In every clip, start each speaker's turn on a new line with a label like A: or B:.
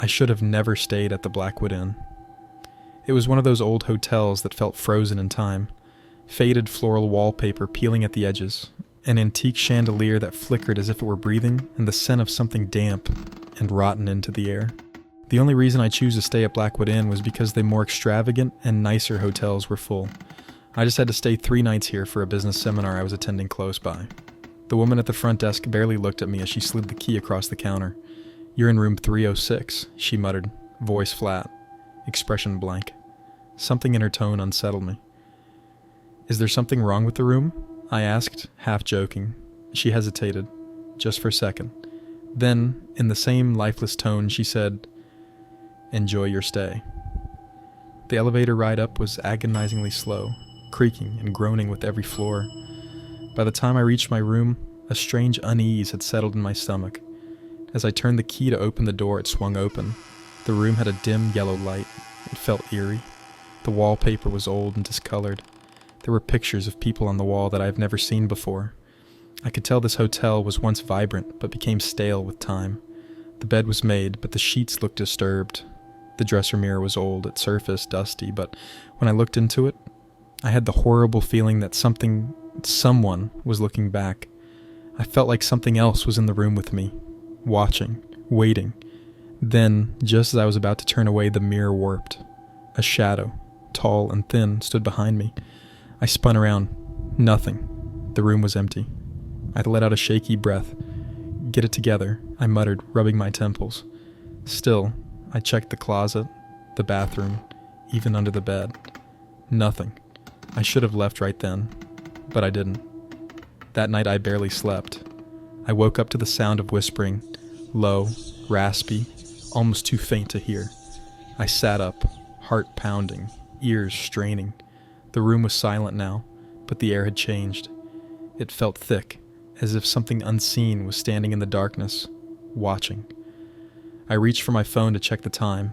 A: I should have never stayed at the Blackwood Inn. It was one of those old hotels that felt frozen in time, faded floral wallpaper peeling at the edges, an antique chandelier that flickered as if it were breathing, and the scent of something damp and rotten into the air. The only reason I choose to stay at Blackwood Inn was because the more extravagant and nicer hotels were full. I just had to stay 3 nights here for a business seminar I was attending close by. The woman at the front desk barely looked at me as she slid the key across the counter. "You're in room 306, she muttered, voice flat, expression blank. Something in her tone unsettled me. "Is there something wrong with the room?" I asked, half joking. She hesitated, just for a second. Then, in the same lifeless tone, she said, "Enjoy your stay." The elevator ride up was agonizingly slow, creaking and groaning with every floor. By the time I reached my room, a strange unease had settled in my stomach. As I turned the key to open the door, it swung open. The room had a dim yellow light. It felt eerie. The wallpaper was old and discolored. There were pictures of people on the wall that I have never seen before. I could tell this hotel was once vibrant, but became stale with time. The bed was made, but the sheets looked disturbed. The dresser mirror was old, its surface dusty, but when I looked into it, I had the horrible feeling that someone was looking back. I felt like something else was in the room with me, watching, waiting. Then, just as I was about to turn away, the mirror warped. A shadow, tall and thin, stood behind me. I spun around. Nothing. The room was empty. I let out a shaky breath. "Get it together," I muttered, rubbing my temples. Still, I checked the closet, the bathroom, even under the bed. Nothing. I should have left right then, but I didn't. That night I barely slept. I woke up to the sound of whispering, low, raspy, almost too faint to hear. I sat up, heart pounding, ears straining. The room was silent now, but the air had changed. It felt thick, as if something unseen was standing in the darkness, watching. I reached for my phone to check the time.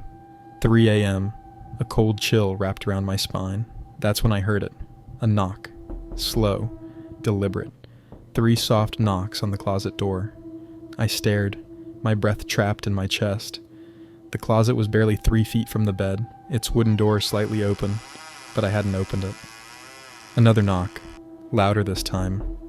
A: 3 a.m. A cold chill wrapped around my spine. That's when I heard it. A knock. Slow, deliberate. 3 soft knocks on the closet door. I stared, my breath trapped in my chest. The closet was barely 3 feet from the bed, its wooden door slightly open, but I hadn't opened it. Another knock, louder this time,